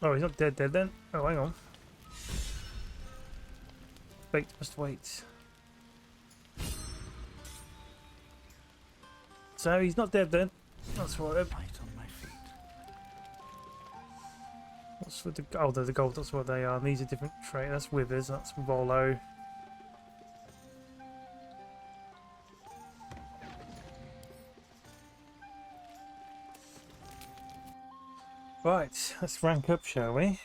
Oh, he's not dead then. Oh, hang on. Fate must wait. So he's not dead then. That's right. Light on my feet. What's with the oh, they're the gold. That's what they are. And these are different traits. That's withers. That's Volo. Right, let's rank up, shall we?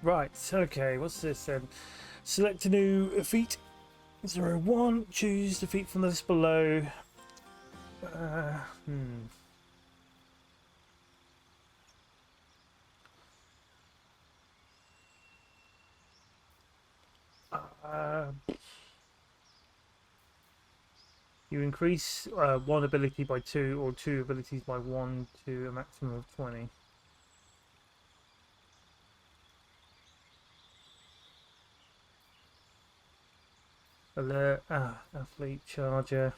Right, okay, what's this then? Select a new feat. 01. Choose the feat from the list below. Uh, hmm. Uh, you increase one ability by 2 or 2 abilities by 1 to a maximum of 20. Alert, athlete, charger.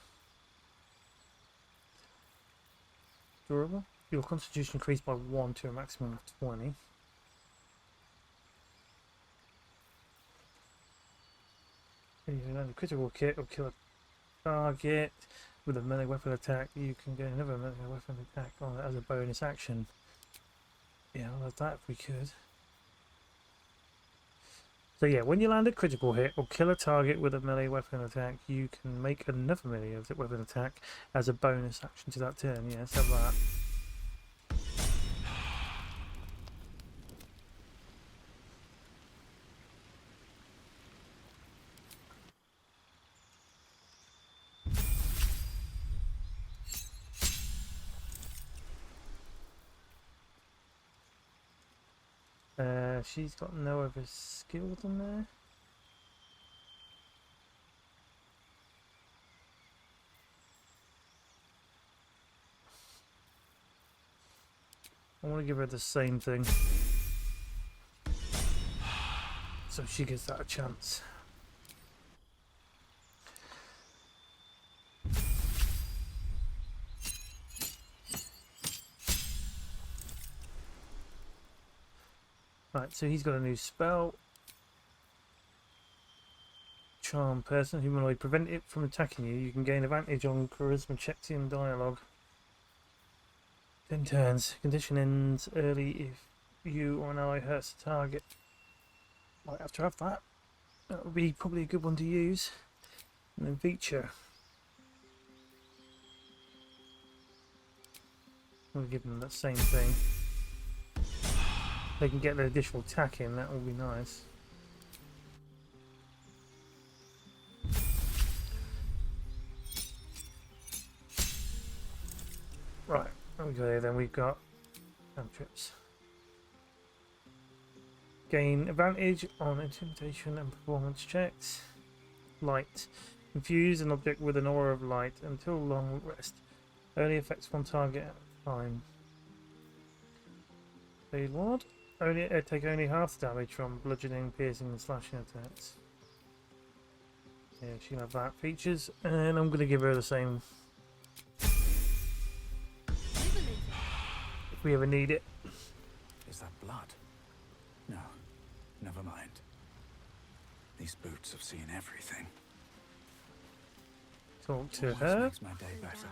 Durable. Your constitution increased by 1 to a maximum of 20. You can land a critical hit or kill a target with a melee weapon attack. You can get another melee weapon attack on it as a bonus action. Yeah, I'll have that if we could. So yeah, when you land a critical hit or kill a target with a melee weapon attack, you can make another melee weapon attack as a bonus action to that turn. Yeah, let's have that. She's got no other skills in there. I want to give her the same thing, so she gets that a chance. Right, so he's got a new spell. Charm person, humanoid. Prevent it from attacking you. You can gain advantage on charisma checks in dialogue. 10 turns. Condition ends early if you or an ally hurts the target. Might have to have that. That would be probably a good one to use. And then feature. We'll give them that same thing. They can get their additional attack in, that will be nice. Right, okay, then we've got cantrips. Gain advantage on intimidation and performance checks. Light. Infuse an object with an aura of light until long rest. Only affects one target at a time. Fade Ward. Take only half the damage from bludgeoning, piercing and slashing attacks. Yeah, she can have that features. And I'm going to give her the same if we ever need it. Is that blood? No, never mind. These boots have seen everything. Talk to Always her. makes my day better.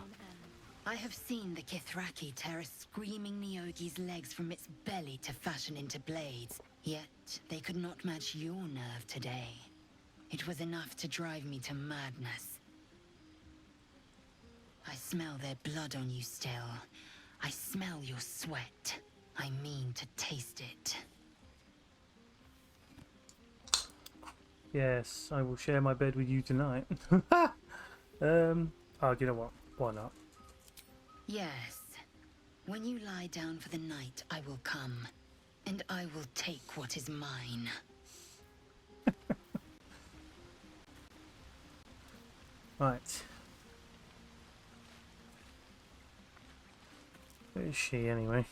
I have seen the Kithraki tear a screaming Neogi's legs from its belly to fashion into blades. Yet, they could not match your nerve today. It was enough to drive me to madness. I smell their blood on you still. I smell your sweat. I mean to taste it. Yes, I will share my bed with you tonight. Oh, do you know what? Why not? Yes. When you lie down for the night, I will come. And I will take what is mine. Right. Where is she anyway?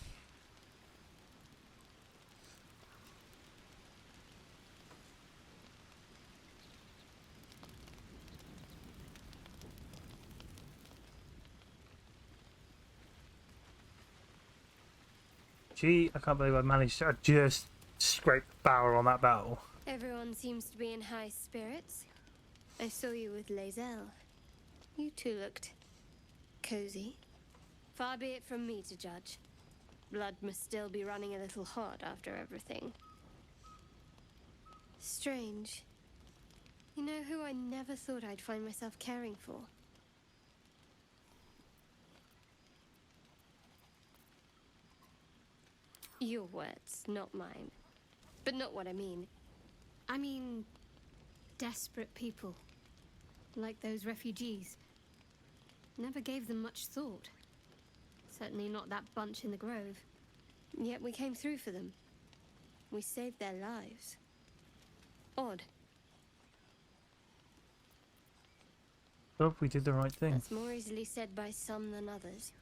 Gee, I can't believe I managed to just scrape the barrel on that barrel. Everyone seems to be in high spirits. I saw you with Lae'zel. You two looked cozy. Far be it from me to judge. Blood must still be running a little hot after everything. Strange. You know who I never thought I'd find myself caring for? Your words, not mine. But not what I mean. I mean, desperate people. Like those refugees. Never gave them much thought. Certainly not that bunch in the grove. Yet we came through for them. We saved their lives. Odd. Well, we did the right thing. That's more easily said by some than others.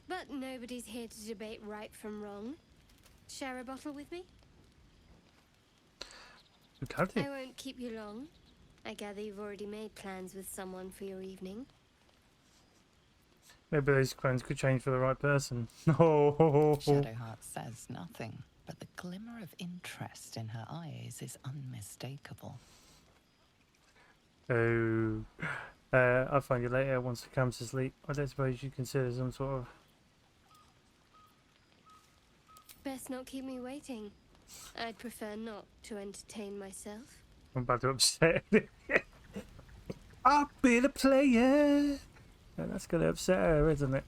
But nobody's here to debate right from wrong. Share a bottle with me? We can't do. I won't keep you long. I gather you've already made plans with someone for your evening. Maybe those plans could change for the right person. Oh, Shadowheart says nothing, but the glimmer of interest in her eyes is unmistakable. oh. I'll find you later once it comes to sleep. I don't suppose you consider some sort of... Best not keep me waiting. I'd prefer not to entertain myself. I'm about to upset. I've been a player. And that's going to upset her, isn't it?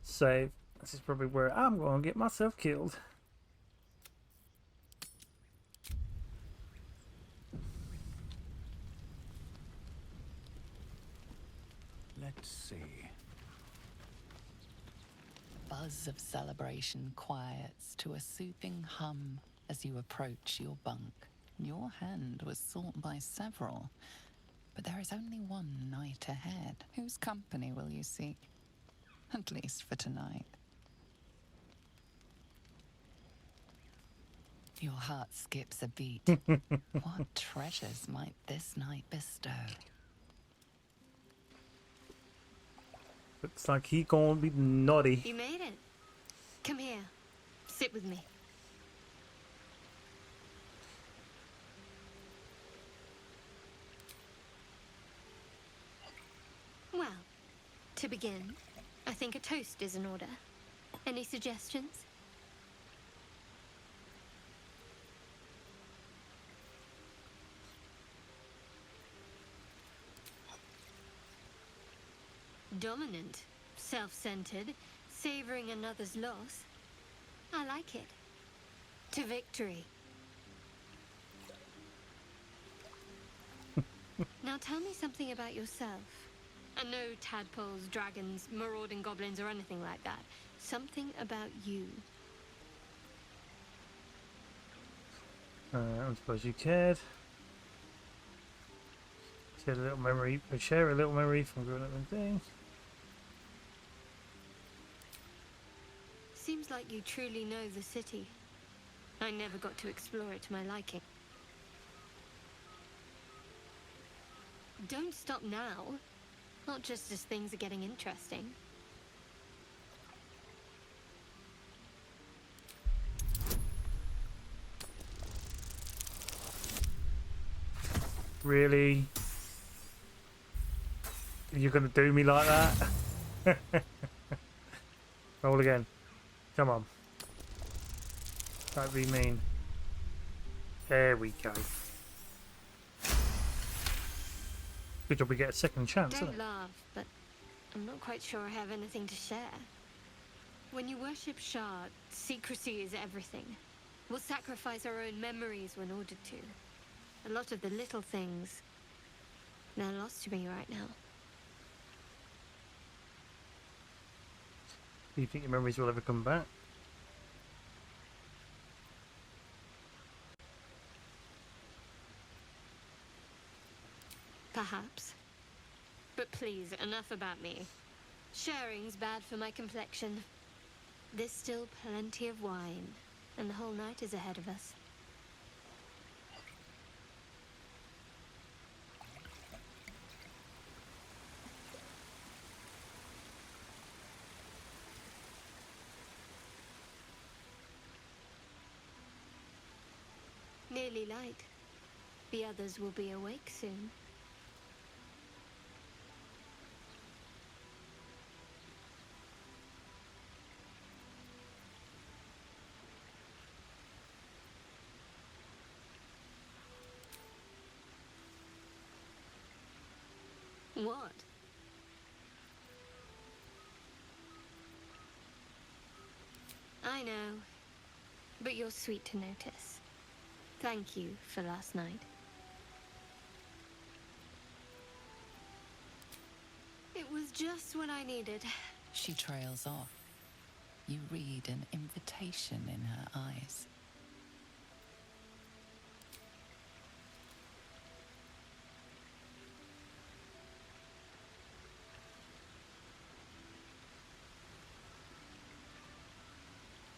So, this is probably where I'm going to get myself killed. Let's see. Buzz of celebration quiets to a soothing hum as you approach your bunk. Your hand was sought by several, but there is only one night ahead. Whose company will you seek? At least for tonight. Your heart skips a beat. What treasures might this night bestow? Looks like he gonna be naughty. You made it. Come here. Sit with me. Well, to begin, I think a toast is in order. Any suggestions? Dominant, self-centered, savoring another's loss. I like it. To victory. Now tell me something about yourself. And no tadpoles, dragons, marauding goblins, or anything like that. Something about you. I suppose you cared. Share a little memory. Share a little memory from growing up and things. Seems like you truly know the city. I never got to explore it to my liking. Don't stop now. Not just as things are getting interesting. Really? You're gonna do me like that? Roll again. Come on. Don't be mean. There we go. Good job we get a second chance, isn't Don't it? laugh, but I'm not quite sure I have anything to share. When you worship Shard, secrecy is everything. We'll sacrifice our own memories when ordered to. A lot of the little things, they're lost to me right now. Do you think your memories will ever come back? Perhaps. But please, enough about me. Sharing's bad for my complexion. There's still plenty of wine, and the whole night is ahead of us. barely light. The others will be awake soon. What? I know, but you're sweet to notice. Thank you for last night. It was just what I needed. She trails off. You read an invitation in her eyes.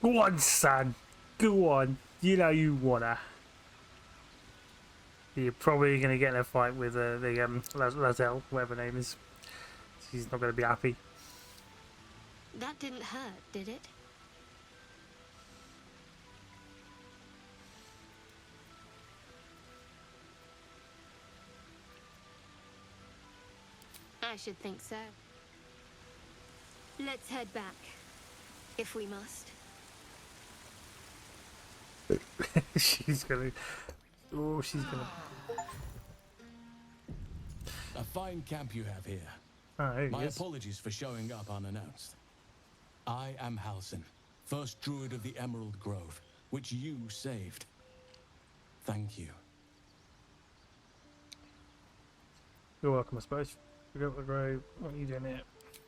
Go on, son. Go on. You know you wanna. You're probably gonna get in a fight with the Lazelle, whatever her name is. She's not gonna be happy. That didn't hurt, did it? I should think so. Let's head back, if we must. She's gonna. Oh, she's gonna. A fine camp you have here. Oh, here My he is. apologies for showing up unannounced. I am Halsin, first druid of the Emerald Grove, which you saved. Thank you. You're welcome, I suppose. Forgot the grove. What are you doing here?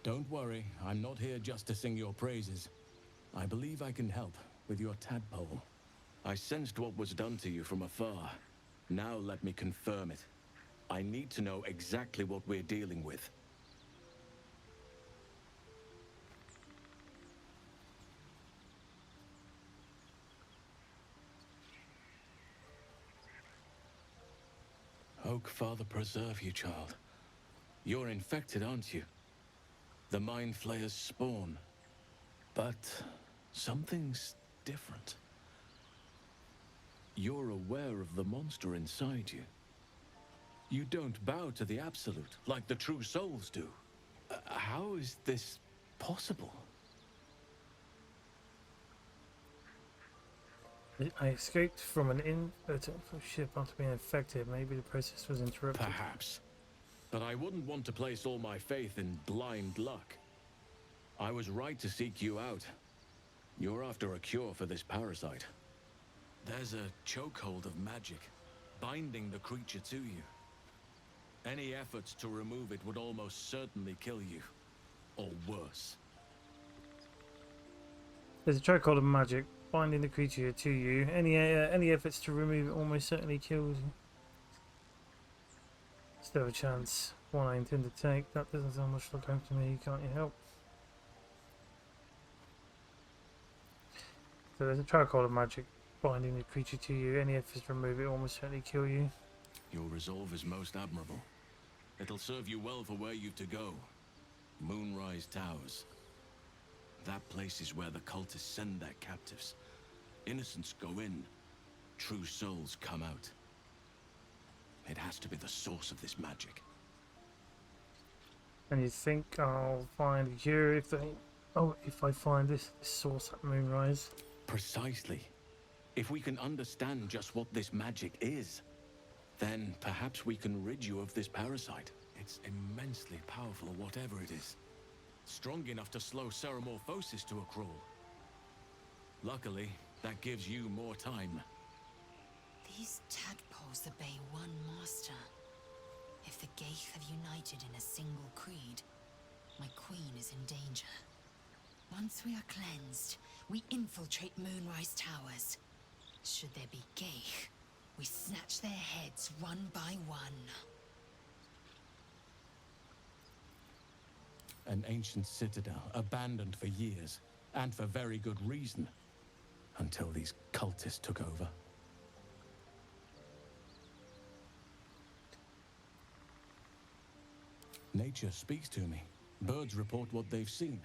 Don't worry, I'm not here just to sing your praises. I believe I can help with your tadpole. I sensed what was done to you from afar. Now let me confirm it. I need to know exactly what we're dealing with. Oak Father preserve you, child. You're infected, aren't you? The Mind Flayer's spawn. But something's different. You're aware of the monster inside you. You don't bow to the Absolute like the true souls do. How is this possible? I escaped from an inverted ship after being infected. Maybe the process was interrupted. Perhaps. But I wouldn't want to place all my faith in blind luck. I was right to seek you out. You're after a cure for this parasite. There's a chokehold of magic, binding the creature to you. Any efforts to remove it would almost certainly kill you. Or worse. There's a chokehold of magic binding the creature to you. Any efforts to remove it almost certainly kills you. Still have a chance. One I intend to take. That doesn't sound much like home to me. Can't you help? So there's a chokehold of magic binding the creature to you. Any efforts to remove it almost certainly kill you. Your resolve is most admirable. It'll serve you well for where you've to go. Moonrise Towers. That place is where the cultists send their captives. Innocents go in. True souls come out. It has to be the source of this magic. And you think I'll find a cure if they... Oh, if I find this source at Moonrise? Precisely. If we can understand just what this magic is, then perhaps we can rid you of this parasite. It's immensely powerful, whatever it is. Strong enough to slow ceremorphosis to a crawl. Luckily, that gives you more time. These tadpoles obey one master. If the Gaith have united in a single creed, my queen is in danger. Once we are cleansed, we infiltrate Moonrise Towers. Should there be Gaith, we snatch their heads one by one. An ancient citadel, abandoned for years, and for very good reason, until these cultists took over. Nature speaks to me. Birds report what they've seen.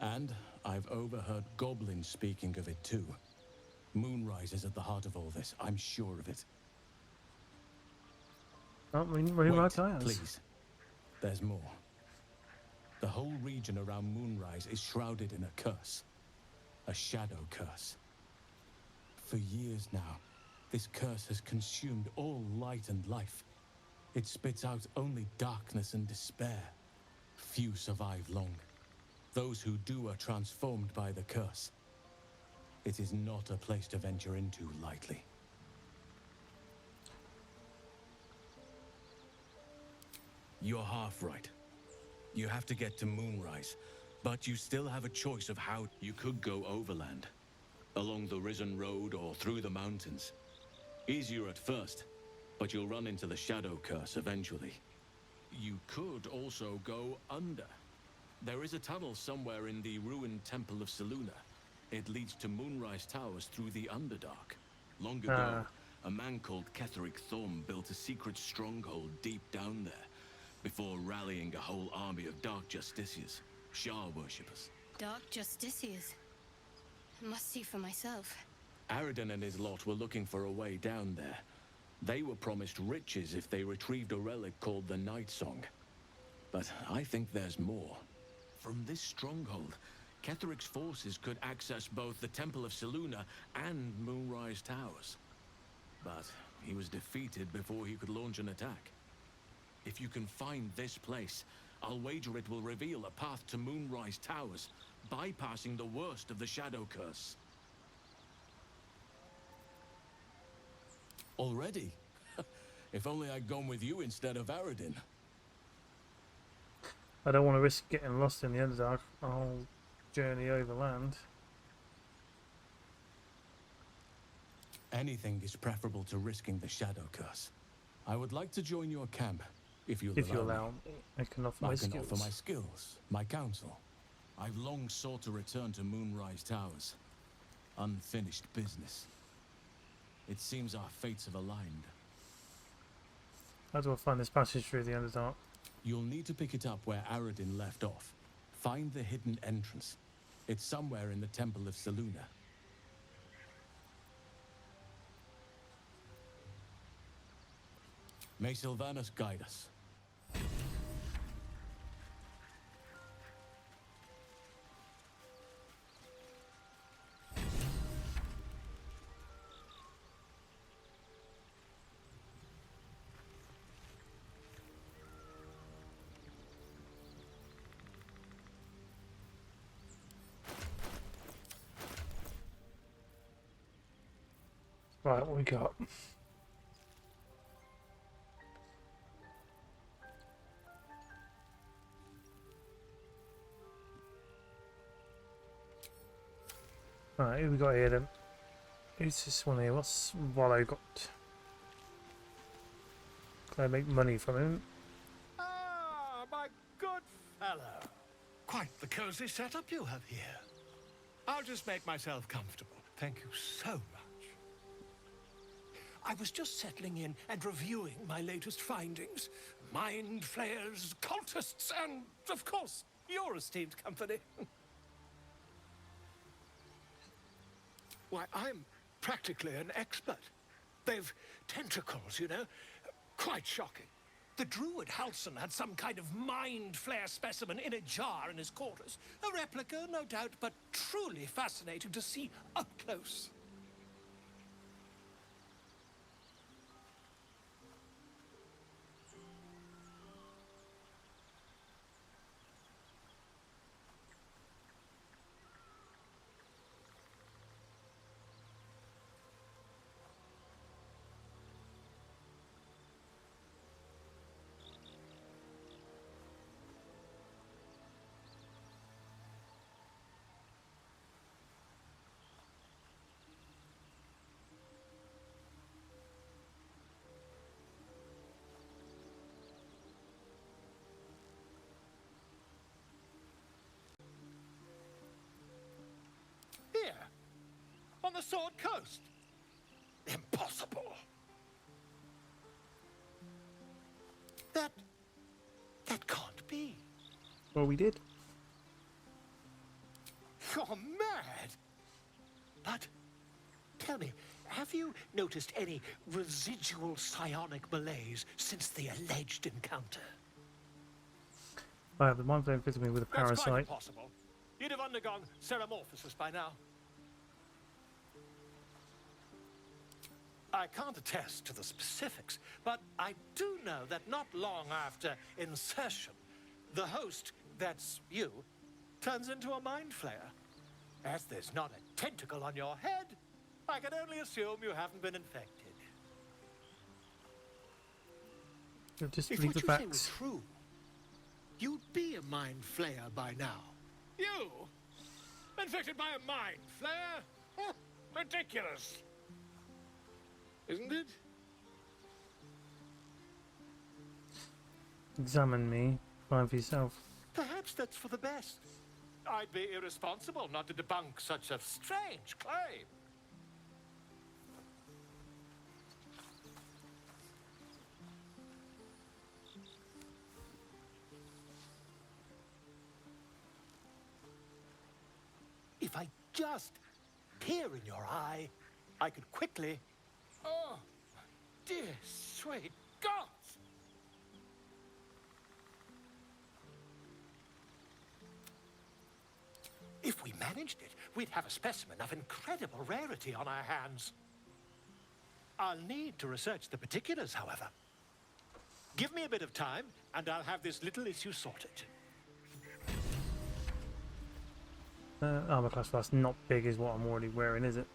And I've overheard goblins speaking of it too. Moonrise is at the heart of all this. I'm sure of it. Aren't we Wait, right tires? please. There's more. The whole region around Moonrise is shrouded in a curse. A shadow curse. For years now, this curse has consumed all light and life. It spits out only darkness and despair. Few survive long. Those who do are transformed by the curse. It is not a place to venture into lightly. You're half right. You have to get to Moonrise, but you still have a choice of how. You could go overland, along the Risen Road or through the mountains. Easier at first, but you'll run into the Shadow Curse eventually. You could also go under. There is a tunnel somewhere in the ruined Temple of Selûne. It leads to Moonrise Towers through the Underdark. Long ago, a man called Ketheric Thorm built a secret stronghold deep down there, before rallying a whole army of Dark Justiciars, Shah worshippers. Dark Justiciars. Must see for myself. Aradin and his lot were looking for a way down there. They were promised riches if they retrieved a relic called the Night Song. But I think there's more. From this stronghold, Ketheric's forces could access both the Temple of Selûne and Moonrise Towers. But he was defeated before he could launch an attack. If you can find this place, I'll wager it will reveal a path to Moonrise Towers, bypassing the worst of the Shadow Curse. Already? If only I'd gone with you instead of Aradin. I don't want to risk getting lost in the Underdark. I'll journey overland. Anything is preferable to risking the Shadow Curse. I would like to join your camp, if you allow me. I can offer my skills. offer my skills, my counsel. I've long sought to return to Moonrise Towers. Unfinished business. It seems our fates have aligned. How do I find this passage through the Underdark? You'll need to pick it up where Aradin left off. Find the hidden entrance. It's somewhere in the Temple of Selûne. May Sylvanus guide us. Right, what we got? Right, who we got here then? Who's this one here? What's Wallow got? Can I make money from him? Ah, my good fellow. Quite the cozy setup you have here. I'll just make myself comfortable. Thank you so much. I was just settling in and reviewing my latest findings. Mind flayers, cultists, and, of course, your esteemed company. Why, I'm practically an expert. They've tentacles, you know. Quite shocking. The druid Halson had some kind of mind flayer specimen in a jar in his quarters. A replica, no doubt, but truly fascinating to see up close. Here, on the Sword Coast. Impossible. That can't be. Well, we did. You're mad. Tell me, have you noticed any residual psionic malaise since the alleged encounter? I have the mind flame fitted me with a That's quite parasite. impossible. You'd have undergone ceramorphosis by now. I can't attest to the specifics, but I do know that not long after insertion, the host, that's you, turns into a mind flayer. As there's not a tentacle on your head, I can only assume you haven't been infected. Just If leave what the you say was facts. true, you'd be a mind flayer by now. You? Infected by a mind flayer? Huh, ridiculous. Isn't it? Examine me. Find for yourself. Perhaps that's for the best. I'd be irresponsible not to debunk such a strange claim. If I just peer in your eye, I could quickly... Oh, dear sweet gods! If we managed it, we'd have a specimen of incredible rarity on our hands. I'll need to research the particulars, however. Give me a bit of time, and I'll have this little issue sorted. Armor class that's not big is what I'm already wearing, is it?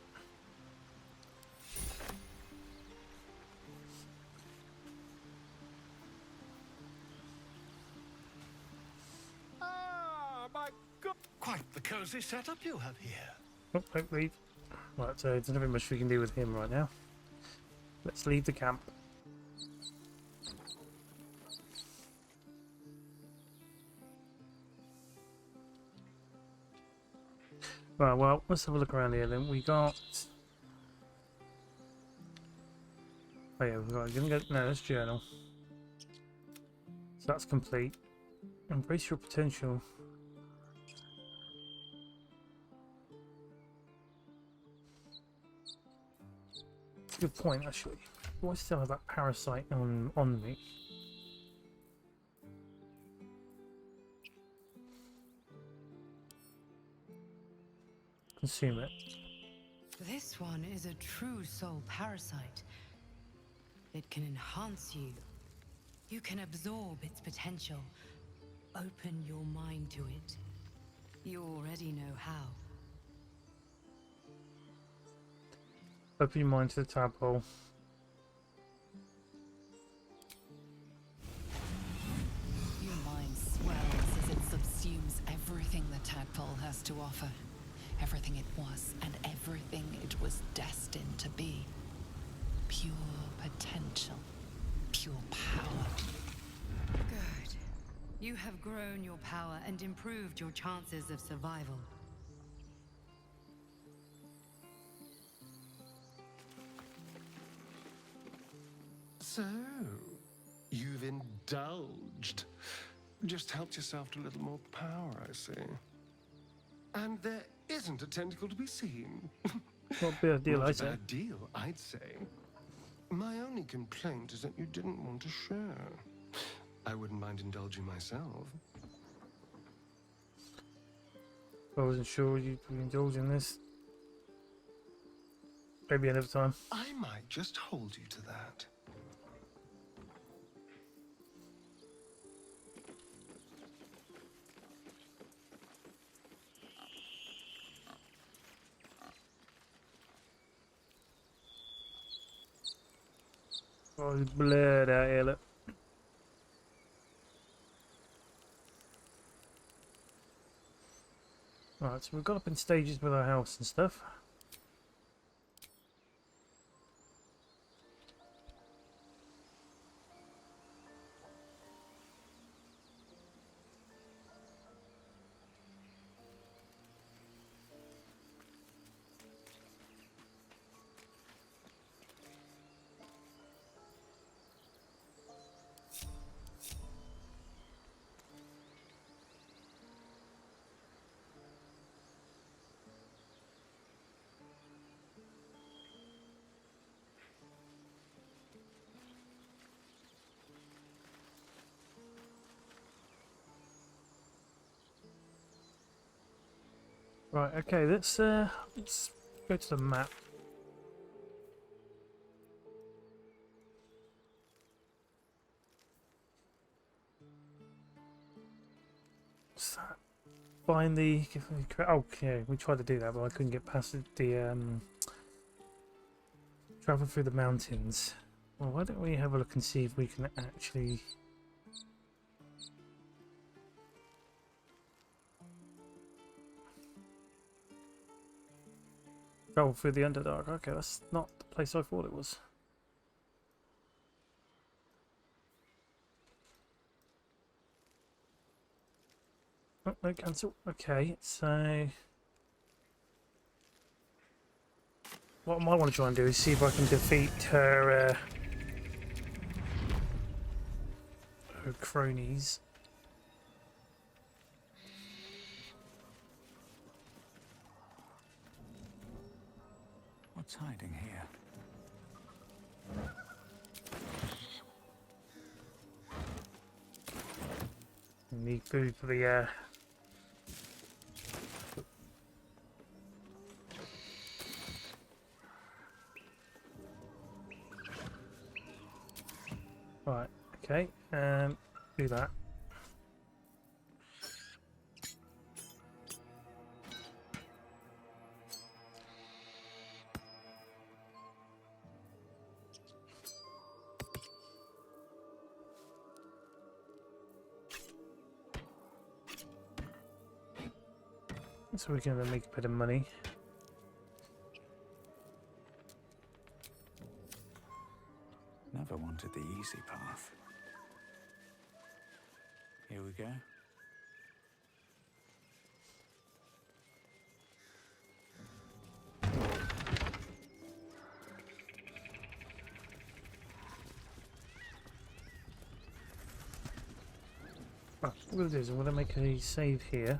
Ah, my God! Quite the cozy setup you have here. Oh, don't leave. Right, so there's nothing much we can do with him right now. Let's leave the camp. Right, well, let's have a look around here then. We got... Oh yeah, we've got... No, that's journal. So that's complete. Embrace your potential. Good point, actually. Why still have that parasite on me? Consume it. This one is a true soul parasite. It can enhance you. You can absorb its potential. Open your mind to it. You already know how. Open your mind to the tadpole. Your mind swells as it subsumes everything the tadpole has to offer. Everything it was and everything it was destined to be. Pure potential. Pure power. Good. You have grown your power and improved your chances of survival. So, you've indulged. Just helped yourself to a little more power, I see. And there isn't a tentacle to be seen. Not a bad deal, Not I a say. bad deal, I'd say. My only complaint is that you didn't want to share. I wouldn't mind indulging myself. I wasn't sure you'd be indulging this. Maybe another time. I might just hold you to that. Oh, there's blood out here, look. Right, so we've got up in stages with our house and stuff. Right, okay, let's go to the map. What's that? Find the... Oh, yeah, we tried to do that, but I couldn't get past the travel through the mountains. Well, why don't we have a look and see if we can actually... travel through the Underdark. Okay, that's not the place I thought it was. Oh, no, cancel. Okay, so... what I might want to try and do is see if I can defeat her cronies. What's hiding here? Need food for the right, okay, do that. So we can make a bit of money. Never wanted the easy path. Here we go. Right, what I'm going to do is I'm going to make a save here.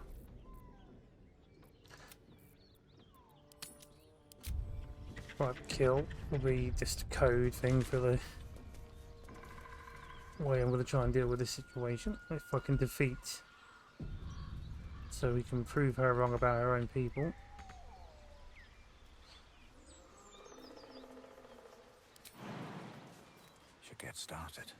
Right, kill will be just a code thing for the way I'm going to try and deal with this situation. If I can defeat, so we can prove her wrong about her own people. Should get started.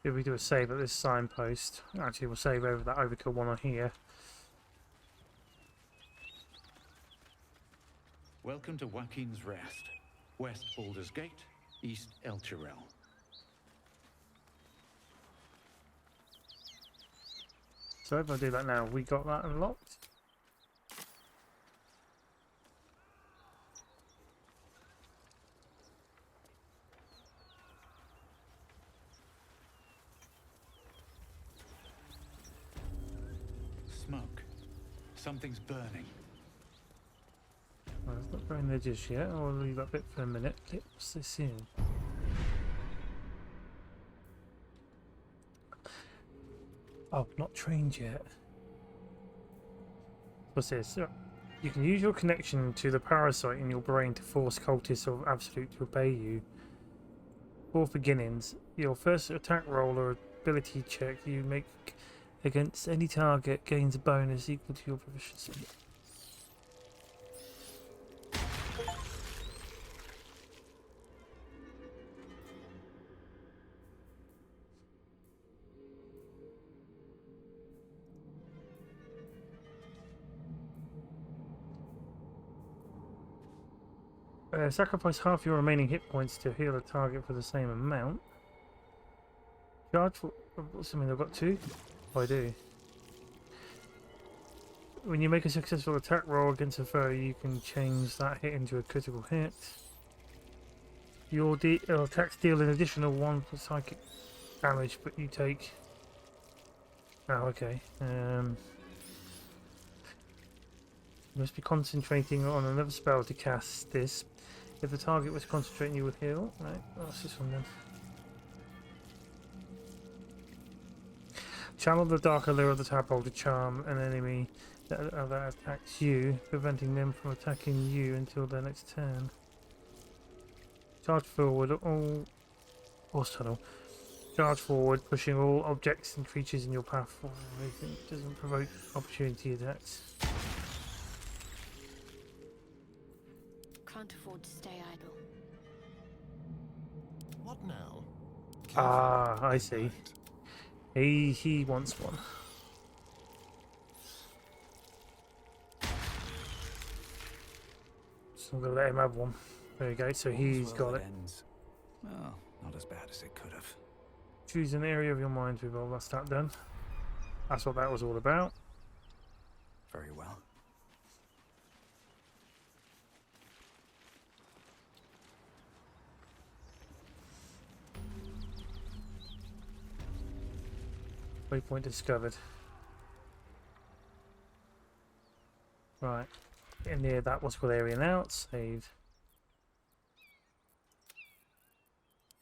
If we do a save at this signpost, actually we'll save over that overkill one on here. Welcome to Joaquin's Rest. West Baldur's Gate, East El Chirel. So if I do that now, we got that unlocked. Smoke. Something's burning. Well, it's not burning there just yet. I'll leave that bit for a minute. What's this here? Oh, not trained yet. What's this? You can use your connection to the parasite in your brain to force cultists of Absolute to obey you. For beginnings, your first attack roll or ability check you make against any target gains a bonus equal to your proficiency. Sacrifice half your remaining hit points to heal a target for the same amount. Charge for... assuming I've got two? Oh, I do. When you make a successful attack roll against a foe, you can change that hit into a critical hit. Your attacks deal an additional 1 for psychic damage, but you take. Oh, okay. You must be concentrating on another spell to cast this. If the target was concentrating, you would heal. Right, what's this one then? Channel the dark allure of the tadpole to charm an enemy that attacks you, preventing them from attacking you until their next turn. Charge forward, all horse tunnel. Charge forward, pushing all objects and creatures in your path forward. It doesn't provoke opportunity attacks. Can't afford to stay idle. What now? Ah, I see. He wants one. So I'm gonna let him have one. There you go. So he's got it. Ends. Well, not as bad as it could have. Choose an area of your mind. We've all that's that done. That's what that was all about. Very well. Waypoint discovered. Right. In there, that was called area now. It's saved.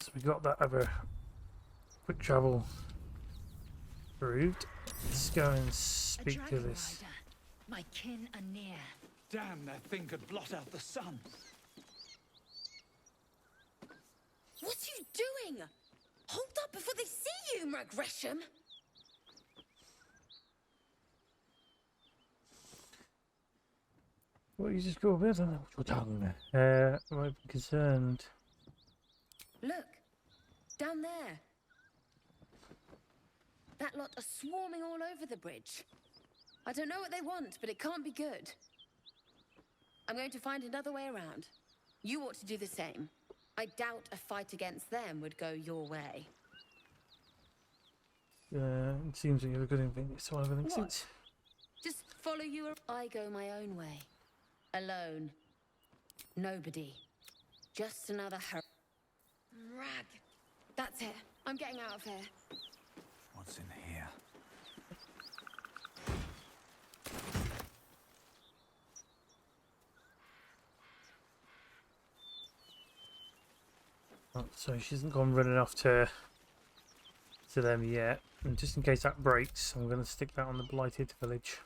So we got that other quick travel approved. Let's go and speak to this. Rider. My kin are near. Damn, that thing could blot out the sun. What are you doing? Hold up before they see you, Mag Gresham. What you just got a bit? I don't know what you're talking about. I'm concerned. Look, down there. That lot are swarming all over the bridge. I don't know what they want, but it can't be good. I'm going to find another way around. You ought to do the same. I doubt a fight against them would go your way. It seems like you have a good thing. So everything What? since. Just follow you. I go my own way. Alone. Nobody. Just another Rag. That's it. I'm getting out of here. What's in here? Oh, so she hasn't gone running off to them yet. And just in case that breaks, I'm going to stick that on the blighted village.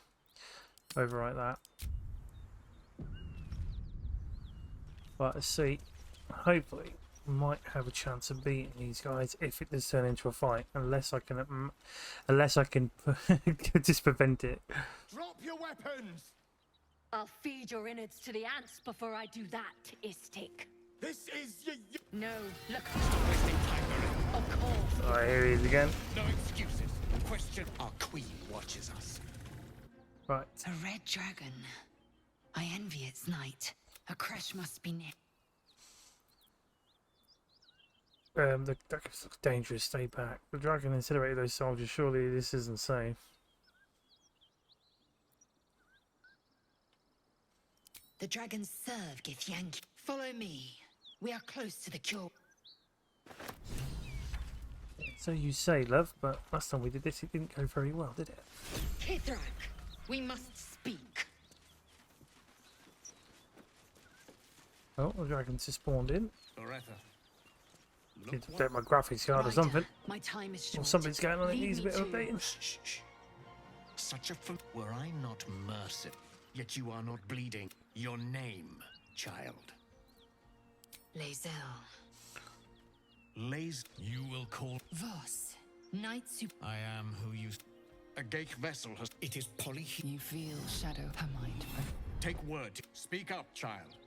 Overwrite that. But let's see. Hopefully, we might have a chance of beating these guys if it does turn into a fight. Unless I can just prevent it. Drop your weapons! I'll feed your innards to the ants before I do that, Istik. This is No, look. Stop wasting time, Baron. Of course. Oh, here he is again. No excuses. Question. Our queen watches us. Right. A red dragon. I envy its night. A crash must be near. That looks dangerous. Stay back. The dragon incinerated those soldiers. Surely this isn't safe. The dragons serve Githyanki. Follow me. We are close to the cure. So you say, love, but last time we did this, it didn't go very well, did it? Kithrak, we must speak. Oh, the dragons just spawned in. Loretha. Need to update my graphics card or something. My time is Or short. something's going on. It Lead needs a me bit of to- updating. Shh, shh, shh. Such a were I not merciful, yet you are not bleeding. Your name, child. Lae'zel. Lays, you will call. Voss. Knight I am who you. A gate vessel has. It is Polly. You feel shadow her mind. Take word. Speak up, child.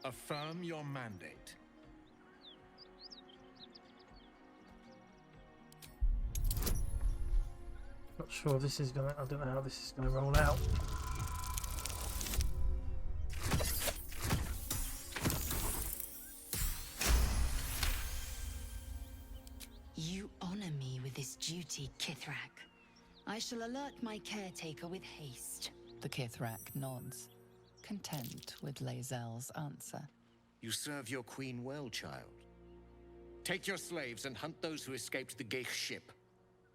Affirm your mandate. Not sure this is gonna. I don't know how this is gonna roll out. You honor me with this duty, Kithrak. I shall alert my caretaker with haste. The Kithrak nods, content with Lae'zel's answer. You serve your queen well, child. Take your slaves and hunt those who escaped the Geich ship.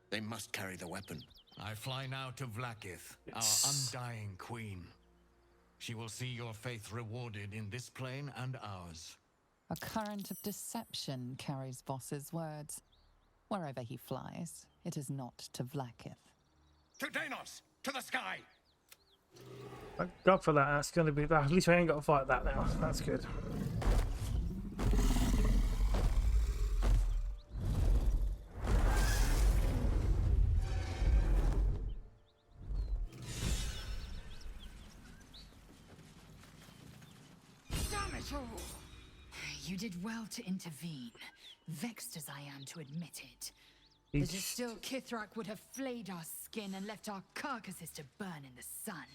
They must carry the weapon. I fly now to Vlaakith, our undying queen. She will see your faith rewarded in this plane and ours. A current of deception carries Voss's words. Wherever he flies, it is not to Vlaakith. To Danos! To the sky! Thank God for that. That's going to be that. At least we ain't got to fight that now. That's good. Damn it all! You did well to intervene, vexed as I am to admit it. The still Kithrak would have flayed our skin and left our carcasses to burn in the sun.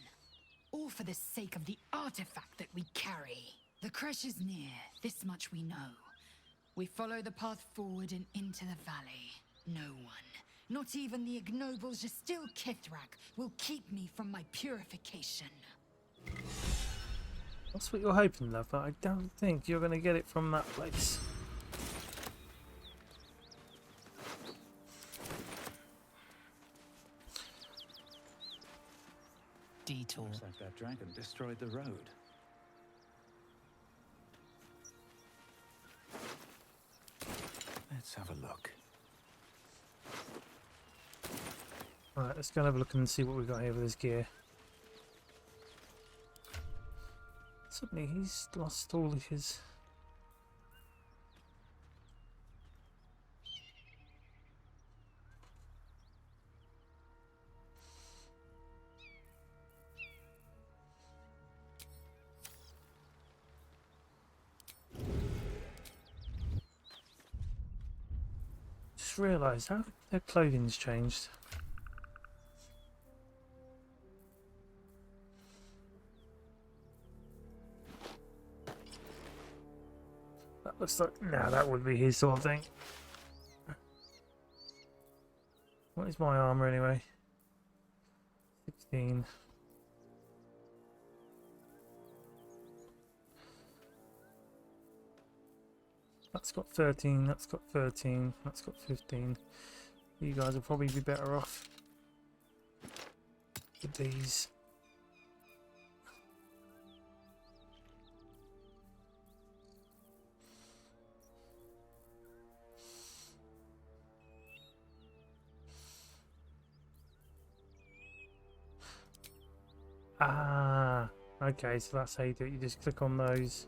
All for the sake of the artifact that we carry. The crash is near, this much we know. We follow the path forward and into the valley. No one, not even the ignoble still Kithrak, will keep me from my purification. That's what you're hoping, love, but I don't think you're going to get it from that place. Detour. Looks like that dragon destroyed the road. Let's have a look. Alright, let's go and have a look and see what we've got here with his gear. Suddenly he's lost all of his... Just realised how their clothing's changed. That looks like... no, that would be his sort of thing. What is my armour anyway? 16. That's got 13, that's got 13, that's got 15. You guys will probably be better off with these. Ah, okay, so that's how you do it. You just click on those.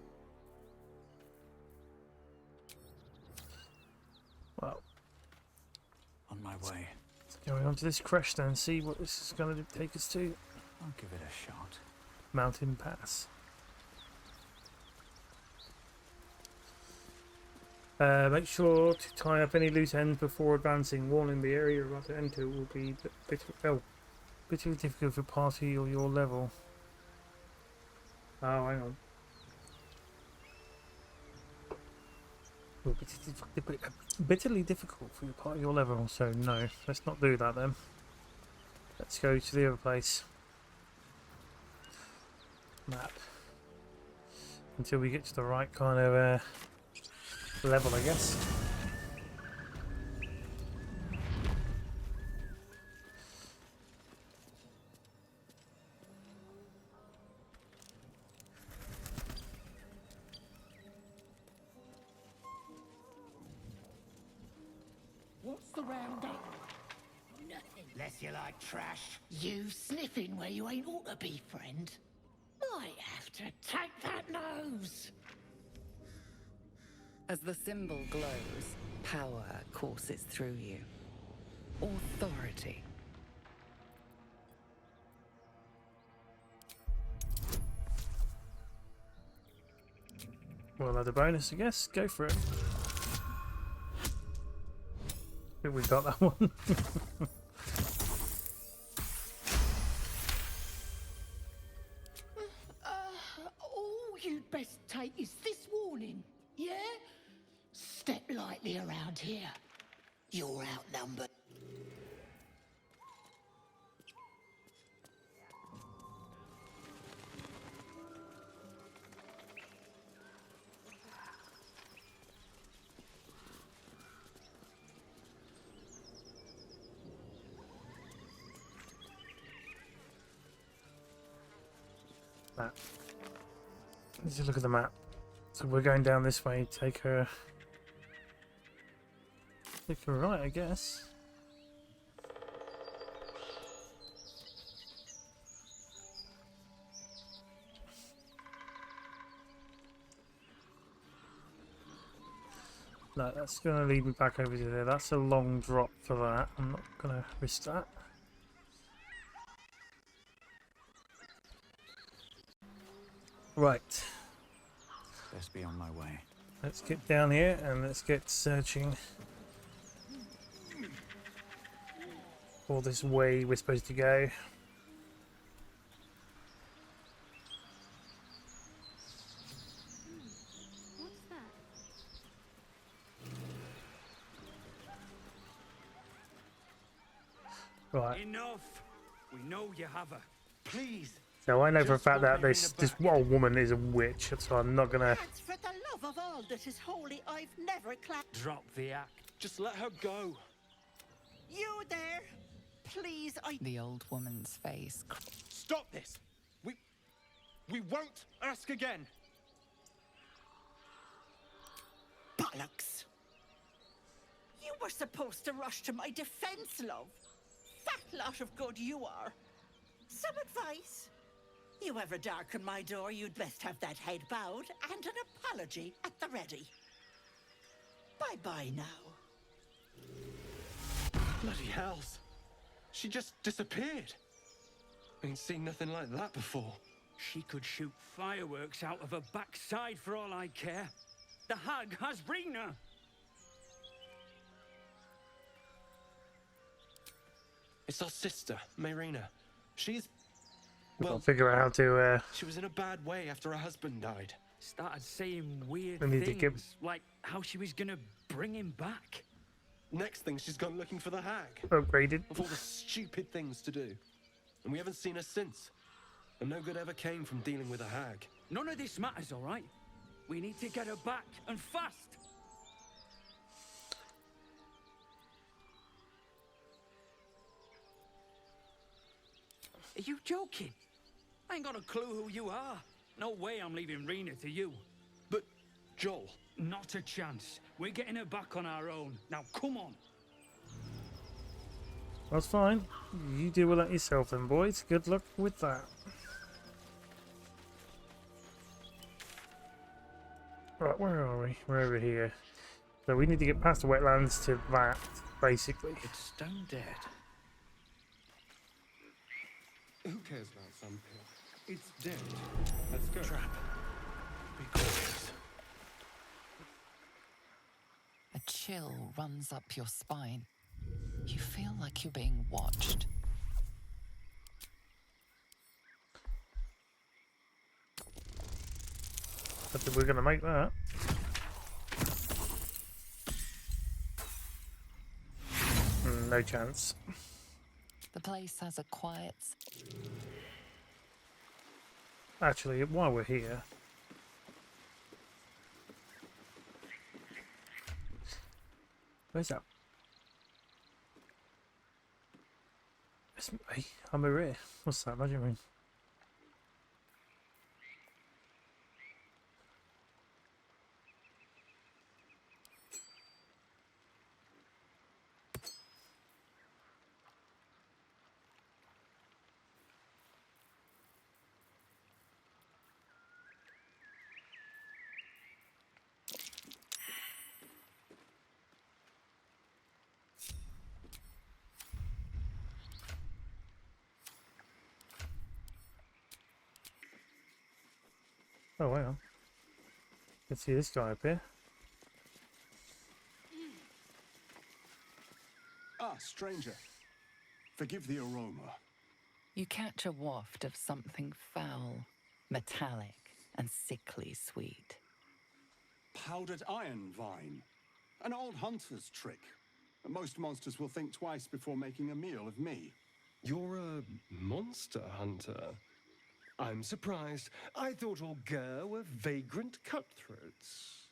Well, On my way. let's go on to this crash then and see what this is going to take us to. I'll give it a shot. Mountain Pass. Make sure to tie up any loose ends before advancing. Warning: the area you're about to enter will be bitterly difficult for party or your level. Oh, hang on. Will be bitterly difficult for your party or your level, so no, let's not do that then. Let's go to the other place. Map. Until we get to the right kind of level, I guess. What's the round up? Nothing. Less you like trash. You sniffing where you ain't ought to be, friend. Might have to take that nose. As the symbol glows, power courses through you. Authority. Well, that's a bonus, I guess. Go for it. I think we got that one. All you'd best take is this warning, yeah? Step lightly around here. You're outnumbered. Map. Let's just look at the map. So we're going down this way. Take her right, I guess. No, that's going to lead me back over to there. That's a long drop for that. I'm not going to risk that. Right. Best be on my way. Let's get down here and let's get searching for this way we're supposed to go. What's that? Right. Enough! We know you have her. Please. So I know for a Just fact that put her in this the back. old woman is a witch, so I'm not gonna. That's for the love of all that is holy, I've never clapped. Drop the act. Just let her go. You there? Please, The old woman's face. Stop this! We won't ask again! Bollocks! You were supposed to rush to my defense, love. Fat lot of good you are. Some advice? You ever darken my door, you'd best have that head bowed and an apology at the ready. Bye-bye now. Bloody hells. She just disappeared. I ain't seen nothing like that before. She could shoot fireworks out of her backside for all I care. The hag has Brina. It's our sister, Marina. She's... Well, well, figure out how to. she was in a bad way after her husband died. Started saying weird We need to things, give- like how she was gonna bring him back. Next thing, she's gone looking for the hag. Upgraded. Of all the stupid things to do. And we haven't seen her since. And no good ever came from dealing with a hag. None of this matters, all right? We need to get her back, and fast. Are you joking? I ain't got a clue who you are. No way I'm leaving Rena to you. But, Joel... Not a chance. We're getting her back on our own. Now, come on. That's fine. You deal with that yourself, then, boys. Good luck with that. Right, where are we? We're over here. So we need to get past the wetlands to that, basically. It's stone dead. Who cares about some pill? It's dead. Let's go. Trap. Be cautious. A chill runs up your spine. You feel like you're being watched. I think we're going to make that. No chance. The place has a quiet... Actually, while we're here... Where's that? It's me. I'm over here. What's that magic ring? Oh, hang on. Let's see this guy up here. Ah, stranger. Forgive the aroma. You catch a waft of something foul, metallic, and sickly sweet. Powdered iron vine. An old hunter's trick. Most monsters will think twice before making a meal of me. You're a monster hunter. I'm surprised. I thought all Ger were vagrant cutthroats.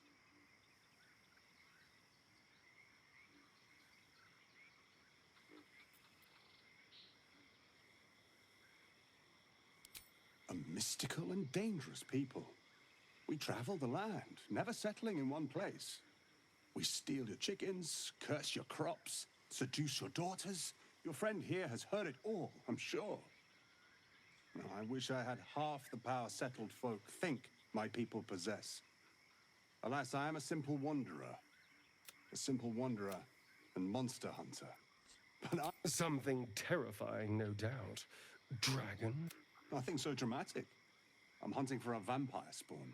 A mystical and dangerous people. We travel the land, never settling in one place. We steal your chickens, curse your crops, seduce your daughters. Your friend here has heard it all, I'm sure. Now, I wish I had half the power settled folk think my people possess. Alas, I am a simple wanderer. A simple wanderer and monster hunter. But Something terrifying, no doubt. Dragon? Nothing so dramatic. I'm hunting for a vampire spawn.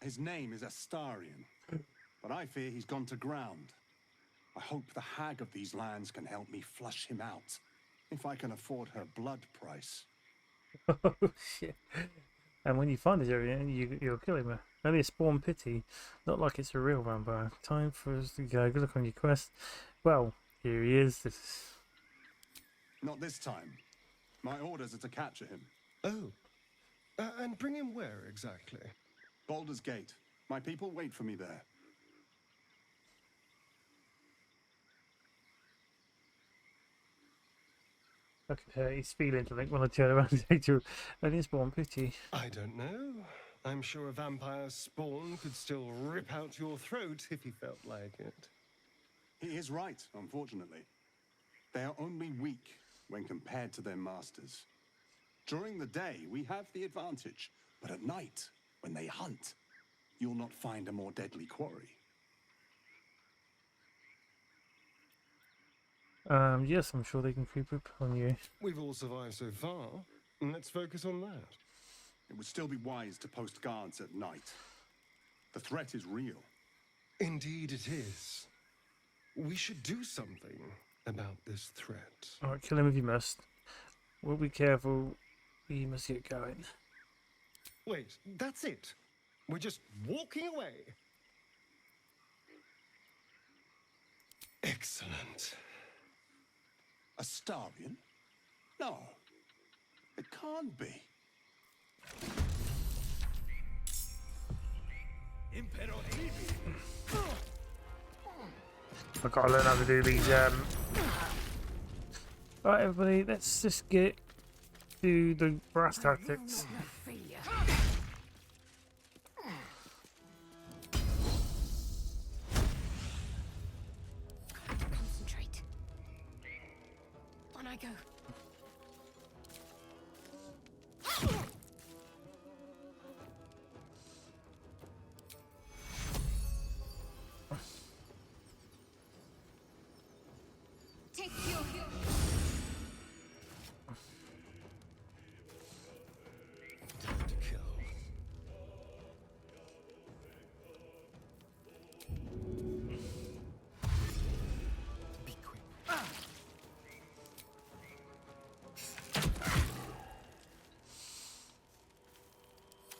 His name is Astarion, but I fear he's gone to ground. I hope the hag of these lands can help me flush him out, if I can afford her blood price. Oh shit. And when you find this area, you'll kill him. Only a spawn pity, not like it's a real vampire. Time for us to go. Good luck on your quest. Well, here he is. Not this time. My orders are to capture him. Oh. And bring him where exactly? Baldur's Gate. My people wait for me there. Okay, he's feeling something when I turn around and say to only a spawn pity. I don't know. I'm sure a vampire spawn could still rip out your throat if he felt like it. He is right, unfortunately. They are only weak when compared to their masters. During the day, we have the advantage, but at night, when they hunt, you'll not find a more deadly quarry. Yes, I'm sure they can creep up on you. We've all survived so far. Let's focus on that. It would still be wise to post guards at night. The threat is real. Indeed it is. We should do something about this threat. Alright, kill him if you must. We'll be careful. We must get going. Wait, that's it. We're just walking away. Excellent. Astarion? No. It can't be. I've got to learn how to do these. Right, everybody, let's just get to the brass tactics. Concentrate. On I go. Take your Time to kill. Be quick.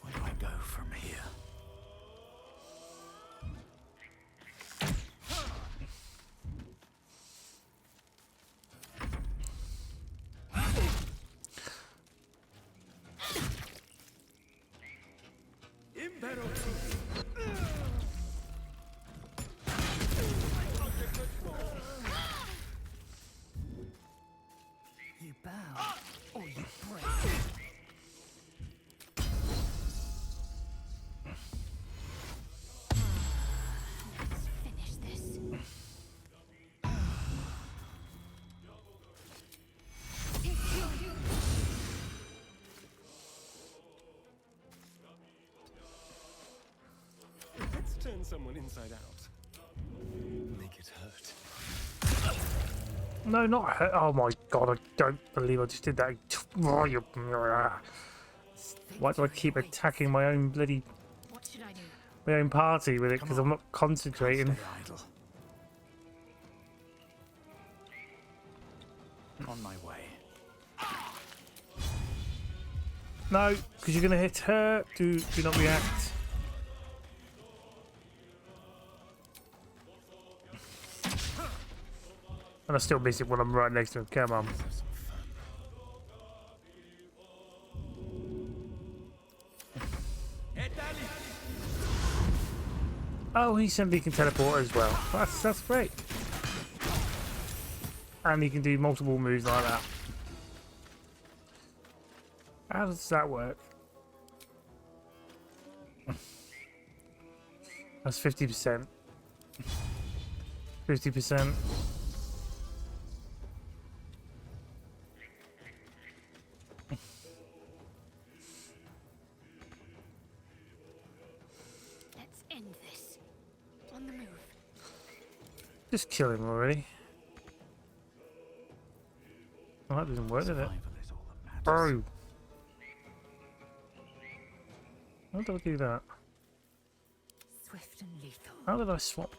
Where do I go from here? You bow, or you break. Let's finish this. Let's turn someone inside out. Make it hurt. No, not her. Oh my god, I don't believe I just did that. Why do I keep attacking my own bloody... What should I do? my own party with it? Because I'm not concentrating. Stay idle. On my way. No, because you're going to hit her. Do not react. And I still miss it when I'm right next to him. Come on. Oh, he simply can teleport as well. That's great. And he can do multiple moves like that. How does that work? That's 50%. 50%. Let's end this. On the move. Just kill him already. Oh, that doesn't work, did it? Bro! How did I do that? Swift and lethal. How did I swap?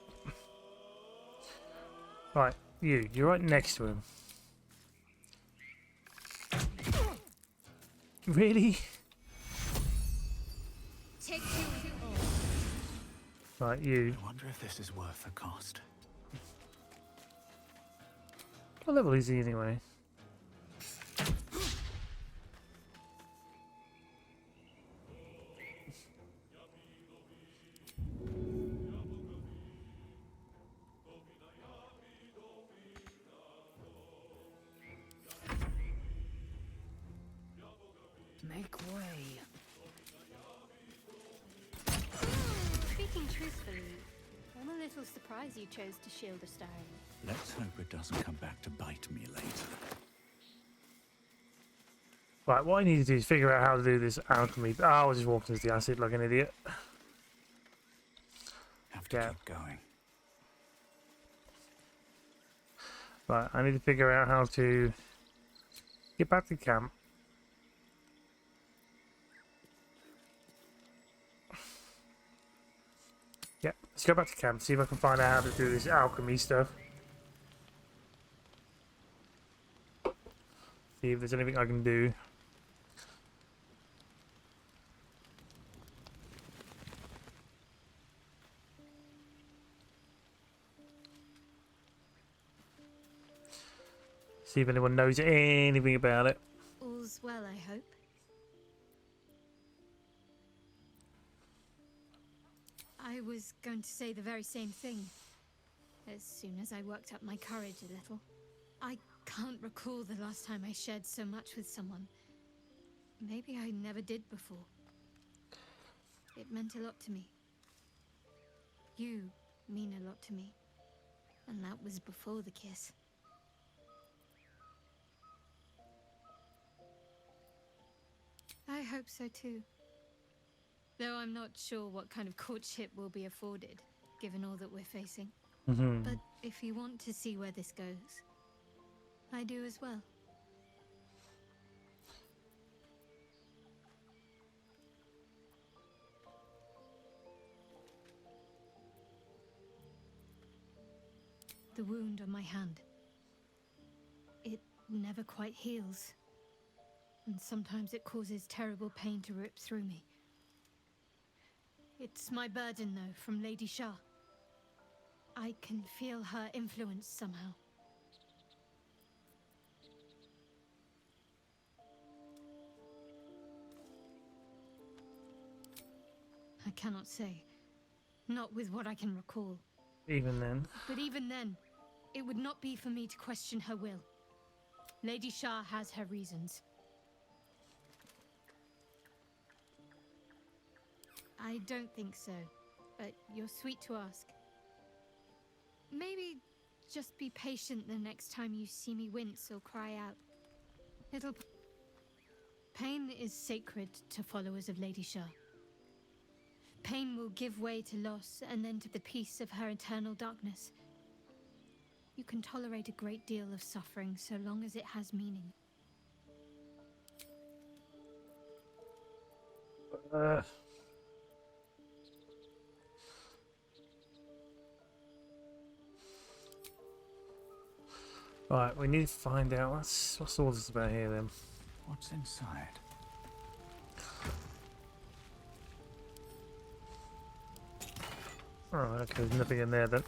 Right, you're right next to him. Really? Take two. Right, you. I wonder if this is worth the cost. What level is he anyway? Make way. Speaking truthfully, I'm a little surprised you chose to shield a stone. Let's hope it doesn't come back to bite me later. Right, what I need to do is figure out how to do this alchemy. Oh, I was just walking into the acid like an idiot. Have to keep going. Right, I need to figure out how to get back to camp. Yeah, let's go back to camp, see if I can find out how to do this alchemy stuff. See if there's anything I can do. See if anyone knows anything about it. All's well, I hope. I was going to say the very same thing. As soon as I worked up my courage a little. I can't recall the last time I shared so much with someone. Maybe I never did before. It meant a lot to me. You mean a lot to me. And that was before the kiss. I hope so too. Though I'm not sure what kind of courtship will be afforded, given all that we're facing. But if you want to see where this goes, I do as well. The wound on my hand. It never quite heals. And sometimes it causes terrible pain to rip through me. It's my burden, though, from Lady Shah. I can feel her influence somehow. I cannot say. Not with what I can recall. Even then. But even then, it would not be for me to question her will. Lady Shah has her reasons. I don't think so, but you're sweet to ask. Maybe just be patient the next time you see me wince or cry out. Pain is sacred to followers of Lady Shah. Pain will give way to loss and then to the peace of her eternal darkness. You can tolerate a great deal of suffering so long as it has meaning. Right, we need to find out what's all this about here then. What's inside? Alright, okay, there's nothing in there then.